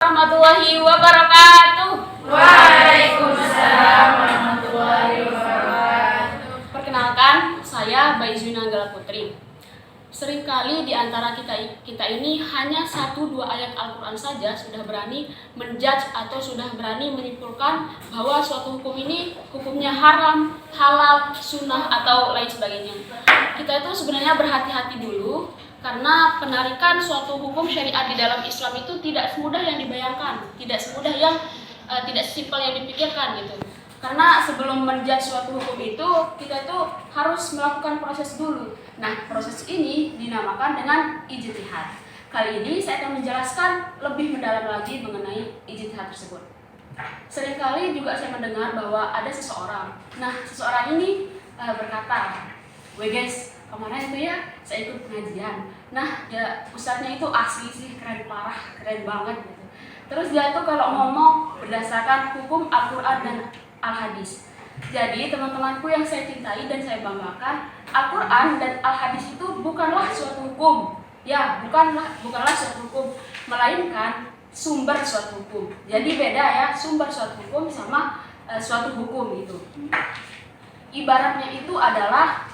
Warahmatullahi wabarakatuh. Waalaikumsalam warahmatullahi wabarakatuh. Perkenalkan, saya Baizuna Anggala Putri. Seringkali di antara kita ini hanya 1-2 ayat Al-Quran saja sudah berani menjudge atau sudah berani menyimpulkan bahwa suatu hukum ini hukumnya haram, halal, sunnah, atau lain sebagainya. Kita itu sebenarnya berhati-hati dulu, karena penarikan suatu hukum syariat di dalam Islam itu tidak semudah yang dibayangkan, tidak semudah yang tidak sesimpel yang dipikirkan gitu. Karena sebelum menjudge suatu hukum itu, kita itu harus melakukan proses dulu. Nah, proses ini dinamakan dengan ijtihad. Kali ini saya akan menjelaskan lebih mendalam lagi mengenai ijtihad tersebut. Seringkali juga saya mendengar bahwa ada seseorang. Nah, seseorang ini berkata, "Weh guys, kemarin itu ya saya ikut pengajian. Nah, ya ustadznya itu asli sih, keren parah, keren banget gitu. Terus dia tuh kalau ngomong berdasarkan hukum Al-Quran dan Al-Hadis. Jadi teman-temanku yang saya cintai dan saya banggakan, Al-Quran dan Al-Hadis itu bukanlah suatu hukum. Ya, bukanlah suatu hukum, melainkan sumber suatu hukum. Jadi beda ya, sumber suatu hukum sama suatu hukum itu. Ibaratnya itu adalah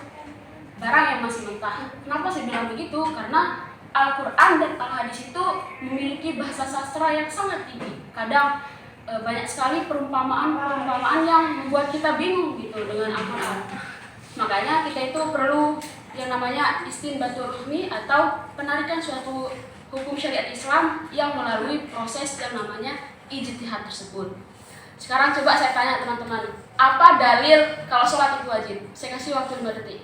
barang yang masih mentah. Kenapa saya bilang begitu? Karena Al-Quran dan Al-Hadis itu memiliki bahasa sastra yang sangat tinggi. Kadang banyak sekali perumpamaan yang membuat kita bingung gitu dengan Al-Quran. Makanya kita itu perlu yang namanya istinbatul hukmi atau penarikan suatu hukum syariat Islam yang melalui proses yang namanya ijtihad tersebut. Sekarang coba saya tanya teman-teman, apa dalil kalau sholat itu wajib? Saya kasih waktu 5 detik.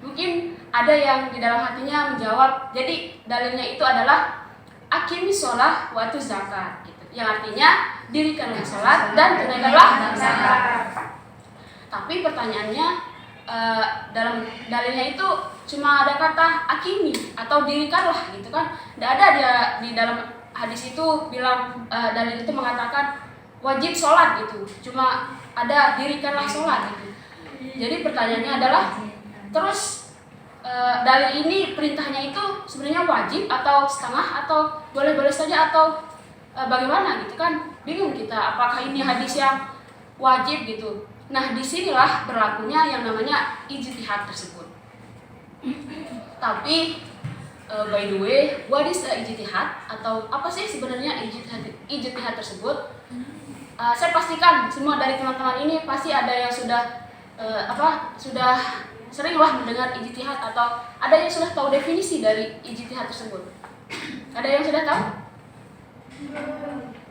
Mungkin ada yang di dalam hatinya menjawab, jadi dalilnya itu adalah akimi sholat wa atu zakat gitu. Yang artinya dirikanlah sholat dan tunaikanlah zakat. Tapi pertanyaannya dalam dalilnya itu cuma ada kata akimi atau dirikanlah gitu kan. Tidak ada dia di dalam hadis itu bilang dalil itu mengatakan wajib sholat gitu. Cuma ada dirikanlah sholat gitu. Jadi pertanyaannya adalah terus dalil ini perintahnya itu sebenarnya wajib atau setengah atau boleh-boleh saja atau bagaimana gitu kan, bingung kita apakah ini hadis yang wajib gitu. Nah, disinilah berlakunya yang namanya ijtihad tersebut. Tapi by the way, what is ijtihad atau apa sih sebenarnya ijtihad tersebut? Saya pastikan semua dari teman-teman ini pasti ada yang sudah seringlah mendengar ijtihad atau ada yang sudah tahu definisi dari ijtihad tersebut. Ada yang sudah tahu?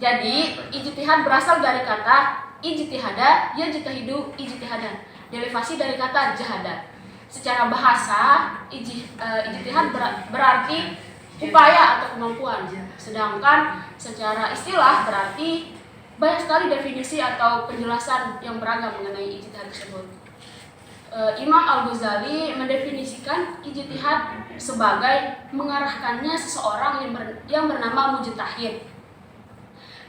Jadi ijtihad berasal dari kata ijtihada yajtahidu ijtihadan, derivasi dari kata jahada. Secara bahasa ijtihad berarti upaya atau kemampuan, sedangkan secara istilah berarti banyak sekali definisi atau penjelasan yang beragam mengenai ijtihad tersebut. Imam Al-Ghazali mendefinisikan ijtihad sebagai mengarahkannya seseorang yang bernama mujtahid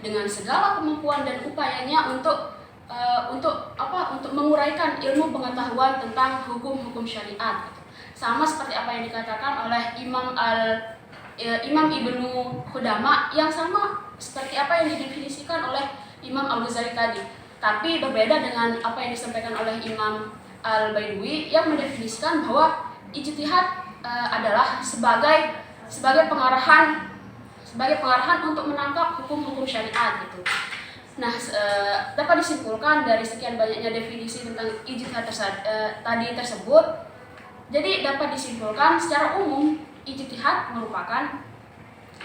dengan segala kemampuan dan upayanya untuk menguraikan ilmu pengetahuan tentang hukum-hukum syariat. Sama seperti apa yang dikatakan oleh Imam Ibnu Qudamah, yang sama seperti apa yang didefinisikan oleh Imam Al-Ghazali tadi. Tapi berbeda dengan apa yang disampaikan oleh Imam Al-Baidawi yang mendefinisikan bahwa ijtihad adalah sebagai pengarahan untuk menangkap hukum-hukum syariat gitu. Nah, dapat disimpulkan dari sekian banyaknya definisi tentang ijtihad tadi tersebut. Jadi dapat disimpulkan secara umum ijtihad merupakan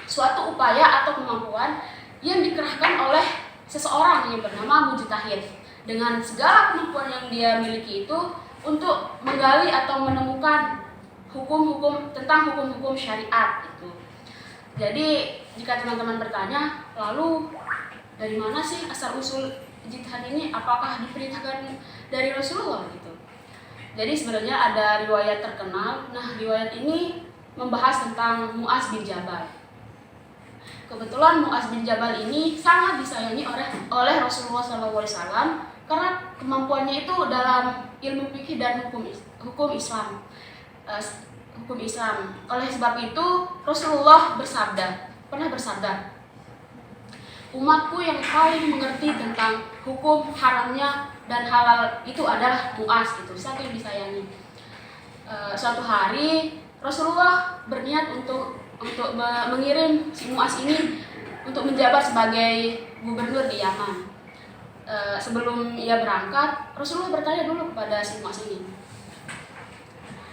suatu upaya atau kemampuan yang dikerahkan oleh seseorang yang bernama mujtahid dengan segala kemampuan yang dia miliki itu untuk menggali atau menemukan tentang hukum-hukum syariat itu. Jadi jika teman-teman bertanya, lalu dari mana sih asal usul ijtihad ini? Apakah diperintahkan dari Rasulullah gitu? Jadi sebenarnya ada riwayat terkenal. Nah, riwayat ini membahas tentang Mu'adz bin Jabal. Kebetulan Mu'adz bin Jabal ini sangat disayangi oleh Rasulullah SAW karena kemampuannya itu dalam ilmu fikih dan hukum Islam. hukum Islam. Oleh sebab itu Rasulullah pernah bersabda, umatku yang paling mengerti tentang hukum haramnya dan halal itu adalah Mu'az, itu sangat disayangi. Suatu hari Rasulullah berniat untuk mengirim si Mu'az ini untuk menjabat sebagai gubernur di Yaman. Sebelum ia berangkat, Rasulullah bertanya dulu kepada si Mu'az ini,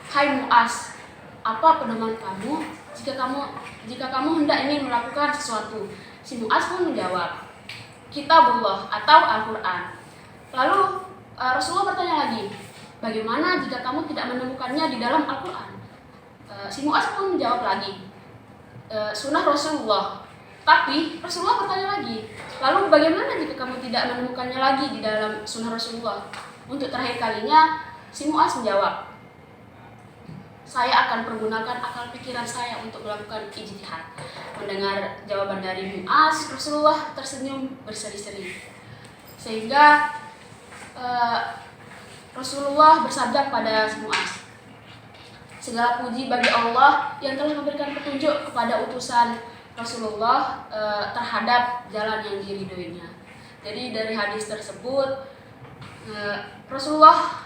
"Hai Mu'az, apa pedoman kamu jika kamu hendak ingin melakukan sesuatu?" Si Mu'az pun menjawab, "Kitabullah atau Al-Quran." Lalu Rasulullah bertanya lagi, "Bagaimana jika kamu tidak menemukannya di dalam Al-Quran?" Si Mu'az pun menjawab lagi, "Sunnah Rasulullah." Tapi Rasulullah bertanya lagi, "Lalu bagaimana jika kamu tidak menemukannya lagi di dalam sunnah Rasulullah?" Untuk terakhir kalinya, si Mu'az menjawab, "Saya akan pergunakan akal pikiran saya untuk melakukan ijtihad." Mendengar jawaban dari Mu'az, Rasulullah tersenyum berseri-seri. Sehingga Rasulullah bersabda pada si Mu'az, "Segala puji bagi Allah yang telah memberikan petunjuk kepada utusan Rasulullah terhadap jalan yang diridhoinya." Jadi dari hadis tersebut Rasulullah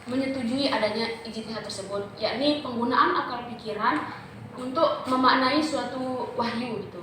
menyetujui adanya ijtihad tersebut, yakni penggunaan akal pikiran untuk memaknai suatu wahyu gitu.